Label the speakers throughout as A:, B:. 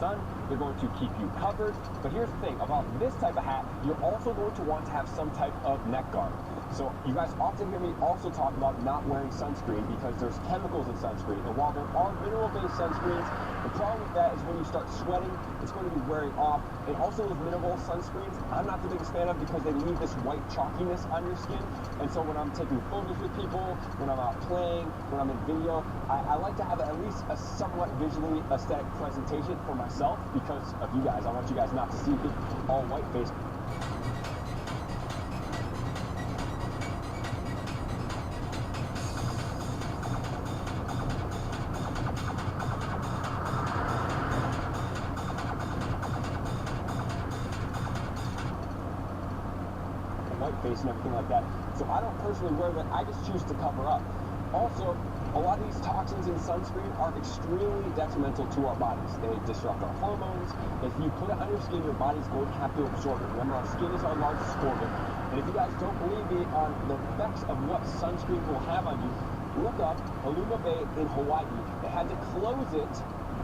A: sun. They're going to keep you covered. But here's the thing about this type of hat, you're also going to want to have some type of neck guard. So you guys often hear me also talk about not wearing sunscreen because there's chemicals in sunscreen. And while there are mineral-based sunscreens, the problem with that is when you start sweating, it's going to be wearing off. And also those mineral sunscreens, I'm not the biggest fan of because they leave this white chalkiness on your skin. And so when I'm taking photos with people, when I'm out playing, when I'm in video, I like to have at least a somewhat visually aesthetic presentation for myself because of you guys. I want you guys not to see me all white-faced. Face and everything like that. So I don't personally wear that. I just choose to cover up. Also, a lot of these toxins in sunscreen are extremely detrimental to our bodies. They disrupt our hormones. If you put it on your skin, your body's going to have to absorb it. Remember, our skin is our largest organ. And if you guys don't believe me on the effects of what sunscreen will have on you, look up Haluma Bay in Hawaii. They had to close it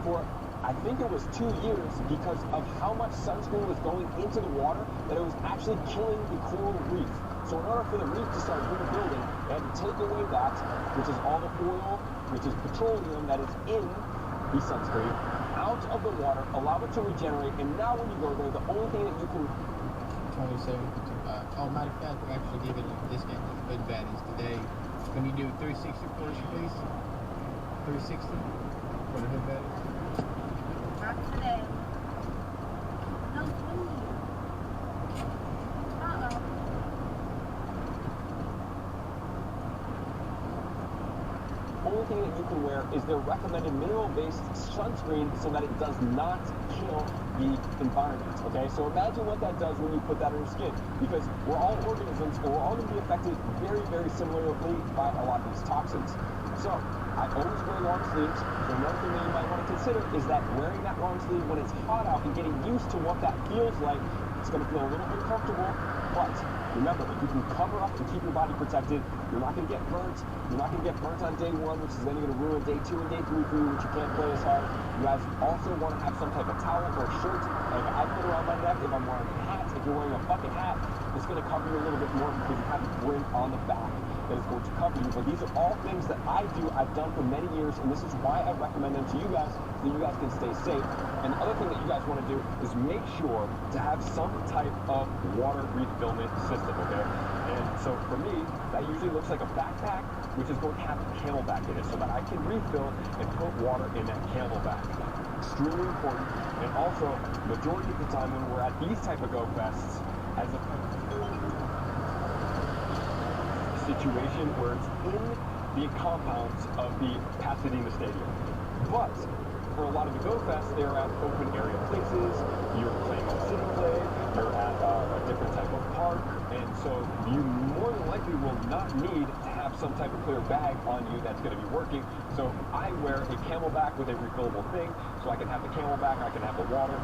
A: for I think it was 2 years because of how much sunscreen was going into the water that it was actually killing the coral reef. So in order for the reef to start rebuilding, they had to take away that, which is all the oil, which is petroleum that is in the sunscreen, out of the water, allow it to regenerate, and now when you go there, the only thing that you can...
B: 27 oh, matter of fact, we actually gave it a discount to the hood baddies today. Can you do 360 for us, please? 360 for the hood baddies?
C: Not today. No, please.
A: Only thing that you can wear is their recommended mineral-based sunscreen so that it does not kill the environment, okay? So imagine what that does when you put that on your skin, because we're all organisms and we're all going to be affected very, very similarly by a lot of these toxins. So I always wear long sleeves. So another thing that you might want to consider is that wearing that long sleeve when it's hot out and getting used to what that feels like, it's going to feel a little uncomfortable, but remember, if you can cover up and keep your body protected, you're not going to get burnt. You're not going to get burnt on day 1, which is then going to ruin day 2 and day 3 for you, which you can't play as hard. You guys also want to have some type of towel or shirt, like I put around my neck if I'm wearing a hat. If you're wearing a bucket hat, it's going to cover you a little bit more because you have a brim on the back that is going to cover you. But these are all things that I do, I've done for many years, and this is why I recommend them to you guys, so you guys can stay safe. And the other thing that you guys want to do is make sure to have some type of water refillment system, okay? And so for me, that usually looks like a backpack, which is going to have a camelback in it, so that I can refill and put water in that camelback. Extremely important. And also, majority of the time when we're at these type of go fests, as a situation where it's in the compounds of the Pasadena Stadium. But for a lot of the go fests, they're at open area places. You're playing a city play. You're at a different type of park, and so you more than likely will not need to have some type of clear bag on you that's going to be working. So I wear a camelback with a refillable thing, so I can have the camelback, I can have the water.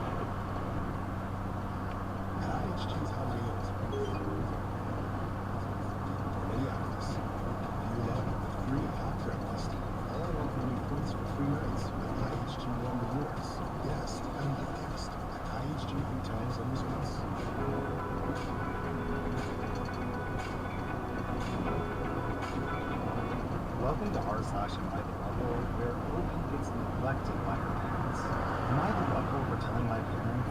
D: Welcome to r/my the Buckle, where Opie gets neglected by her parents. Am I the Buckle for telling my parents?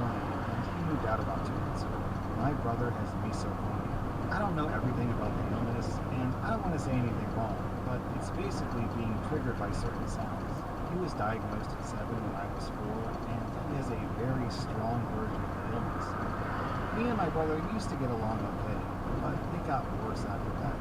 D: And he moved out about 2 months ago. My brother has misophonia. I don't know everything about the illness, and I don't want to say anything wrong, but it's basically being triggered by certain sounds. He was diagnosed at 7 when I was 4, and he has a very strong version of the illness. Me and my brother used to get along okay, but it got worse after that.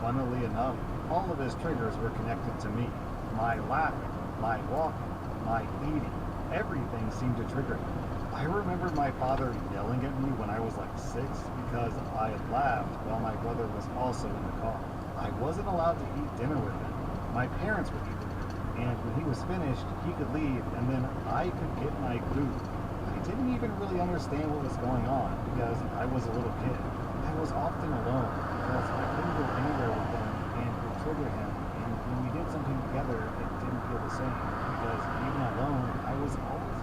D: Funnily enough, all of his triggers were connected to me. My laughing, my walking, my eating, everything seemed to trigger him. I remember my father yelling at me when I was like 6 because I had laughed while my brother was also in the car. I wasn't allowed to eat dinner with him. My parents would eat with him, and when he was finished, he could leave, and then I could get my food. I didn't even really understand what was going on because I was a little kid. I was often alone because I couldn't go anywhere with him and would trigger him together, it didn't feel the same, because even alone, I was always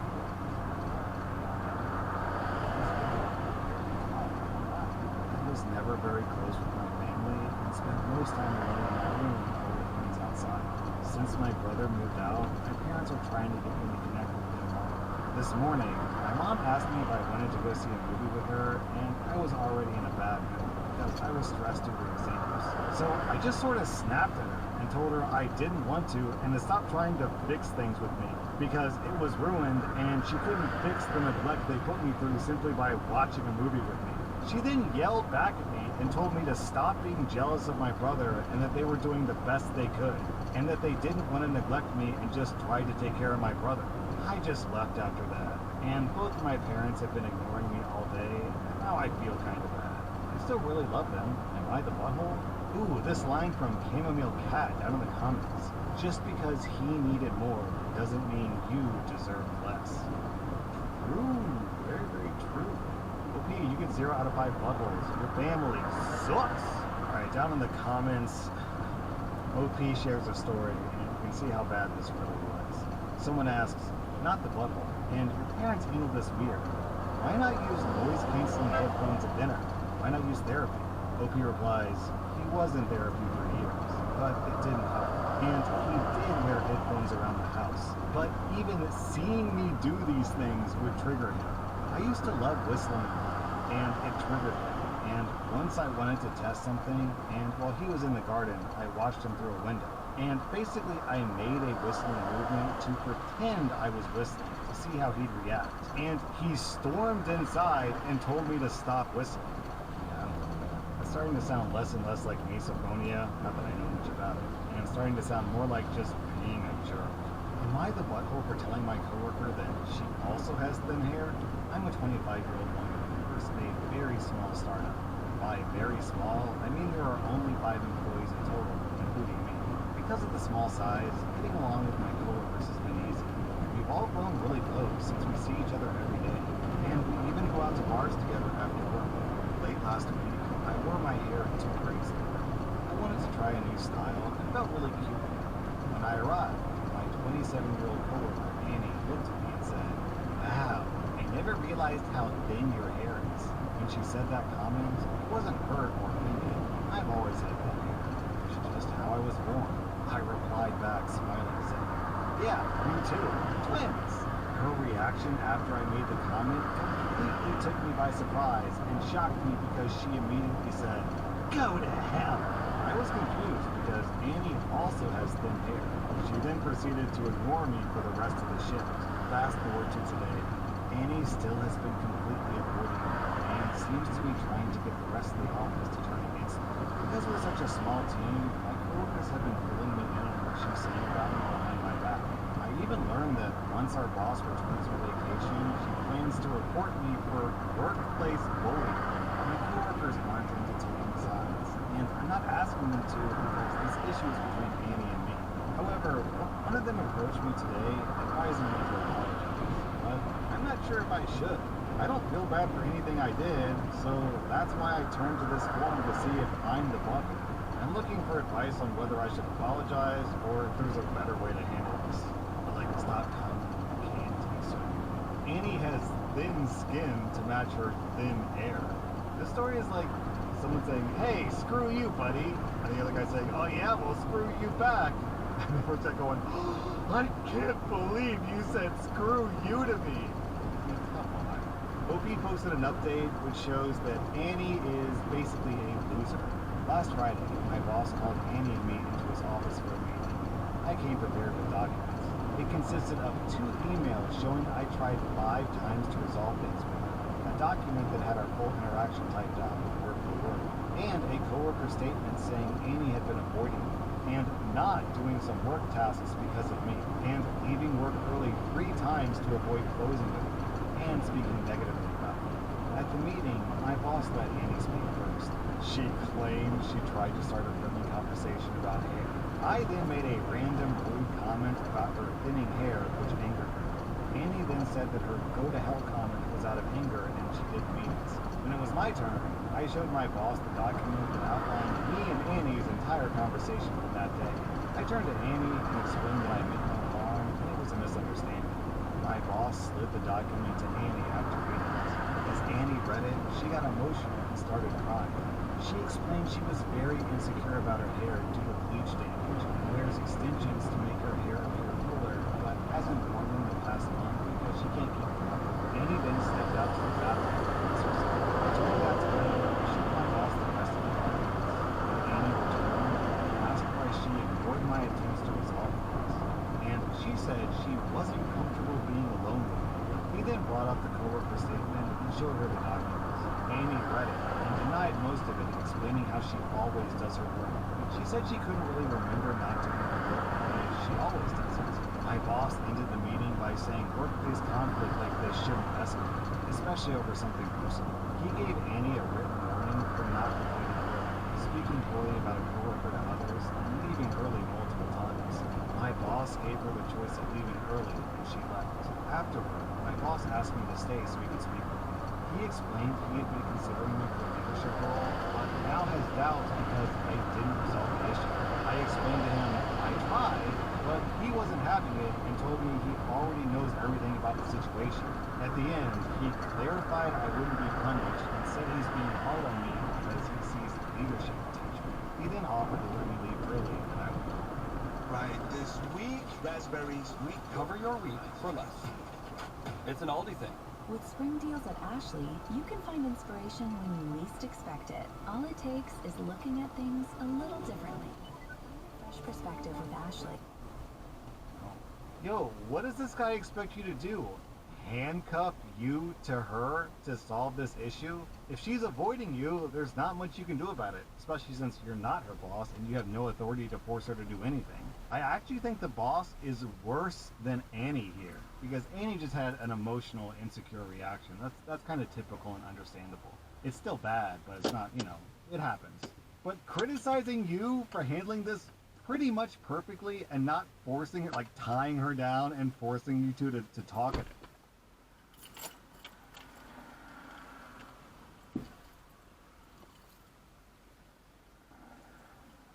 D: I was never very close with my family and spent most time alone in my room or with friends outside. Since my brother moved out, my parents are trying to get me to connect with them more. This morning, my mom asked me if I wanted to go see a movie with her, and I was already in a bad mood because I was stressed due to exams. So I just sort of snapped at her and told her I didn't want to and to stop trying to fix things with me because it was ruined and she couldn't fix the neglect they put me through simply by watching a movie with me. She then yelled back at me and told me to stop being jealous of my brother and that they were doing the best they could and that they didn't want to neglect me and just tried to take care of my brother. I just left after that, and both of my parents have been ignoring me all day, and now I feel kind of bad. I still really love them. Am I the butthole? Ooh, this line from Chamomile Cat down in the comments. Just because he needed more doesn't mean you deserve less. True. Very, very true. OP, you get 0 out of 5 buttholes. Your family sucks. Alright, down in the comments, OP shares a story, and you can see how bad this really was. Someone asks, not the butthole, and your parents handled this weird. Why not use noise-canceling headphones at dinner? Why not use therapy? OP replies, he was in therapy for years, but it didn't help. And he did wear headphones around the house. But even seeing me do these things would trigger him. I used to love whistling, and it triggered him. And once I wanted to test something, and while he was in the garden, I watched him through a window. And basically, I made a whistling movement to pretend I was whistling to see how he'd react. And he stormed inside and told me to stop whistling. Yeah, it's starting to sound less and less like misophonia, not that I know much about it. And it's starting to sound more like just being a jerk. Am I the butthole for telling my coworker that she also has thin hair? I'm a 25-year-old woman who works at a very small startup. By very small, I mean there are only 5 employees in total, including me. Because of the small size, getting along with my coworkers has been easy. We've all grown really close since we see each other every day, and we even go out to bars together after work. Late last week, I wore my hair too crazy. I wanted to try a new style and felt really cute. When I arrived, my 27-year-old coworker, Annie, looked at me and said, "Wow, I never realized how thin your hair is." When she said that comment, it wasn't hurt or offended. I've always had thin hair. It's just how I was born. I replied back, smiling, saying, "Yeah, me too. Twins." Her reaction after I made the comment completely took me by surprise and shocked me because she immediately said, "Go to hell." I was confused because Annie also has thin hair. She then proceeded to ignore me for the rest of the shift. Fast forward to today, Annie still has been completely avoiding me and seems to be trying to get the rest of the office to turn against me. Because we're such a small team, my coworkers have been filling me in on what she's saying about me behind my back. I even learned that once our boss returns from vacation, she plans to report me for workplace bullying. My coworkers aren't entertaining sides, and I'm not asking them to because this issue is between Annie and me. However, one of them approached me today advising me to apologize, but I'm not sure if I should. I don't feel bad for anything I did, so that's why I turned to this forum to see if I'm the butthole. I'm looking for advice on whether I should apologize or if there's a better way to handle this. But like, stop coming, can't taste her. Annie has thin skin to match her thin hair. This story is like someone saying, "Hey, screw you, buddy," and the other guy saying, "Oh yeah, well screw you back." And the first guy going, "I can't believe you said screw you to me." OP posted an update which shows that Annie is basically a loser. Last Friday, my boss called Annie and me into his office for a meeting. I came prepared with documents. It consisted of 2 emails showing I tried 5 times to resolve things with her, a document that had our full interaction typed out, word for word, and a coworker statement saying Annie had been avoiding me and not doing some work tasks because of me, and leaving work early 3 times to avoid closing with me, and speaking negatively about me. At the meeting, my boss let Annie speak first. She claimed she tried to start a friendly conversation about hair. I then made a random rude comment about her thinning hair, which angered her. Annie then said that her go-to-hell comment was out of anger and she didn't mean it. When it was my turn, I showed my boss the document that outlined me and Annie's entire conversation from that day. I turned to Annie and explained that I meant no harm and it was a misunderstanding. My boss slid the document to Annie after reading it. As Annie read it, she got emotional and started crying. She explained she was very insecure about her hair due to bleach damage and wears extensions to make her hair appear fuller, but hasn't worn them the past month because she can't keep them up. Annie then stepped out to the bathroom to fix herself. During that time, she showed my boss the rest of the documents. When Annie returned, I asked why she ignored my attempts to resolve this, and she said she wasn't comfortable being alone with me. He then brought up the coworker statement and showed her the documents. Annie read it and denied most of it, explaining how she always does her work. She said she couldn't really remember not doing her work because she always does it. My boss ended the meeting by saying workplace conflict like this shouldn't escalate, especially over something personal. He gave Annie a written warning for not completing work, speaking poorly about a coworker to others, and leaving early multiple times. My boss gave her the choice of leaving early and she left. Afterward, my boss asked me to stay so he could speak with me. He explained he had been considering me for a leadership role, but now has doubts because I didn't resolve the issue. I explained to him I tried, but he wasn't having it and told me he already knows everything about the situation. At the end, he clarified I wouldn't be punished and said he's being hard on me because he sees leadership potential. He then offered to let me leave early and I would go.
E: Right, this week, raspberries, cover your week for less. It's an Aldi thing.
F: With spring deals at Ashley, you can find inspiration when you least expect it. All it takes is looking at things a little differently. Fresh perspective with Ashley.
D: Yo, what does this guy expect you to do? Handcuff you to her to solve this issue? If she's avoiding you, there's not much you can do about it, especially since you're not her boss and you have no authority to force her to do anything. I actually think the boss is worse than Annie here, because Annie just had an emotional, insecure reaction. That's kind of typical and understandable. It's still bad, but it's not, it happens. But criticizing you for handling this pretty much perfectly and not forcing it, like tying her down and forcing you to talk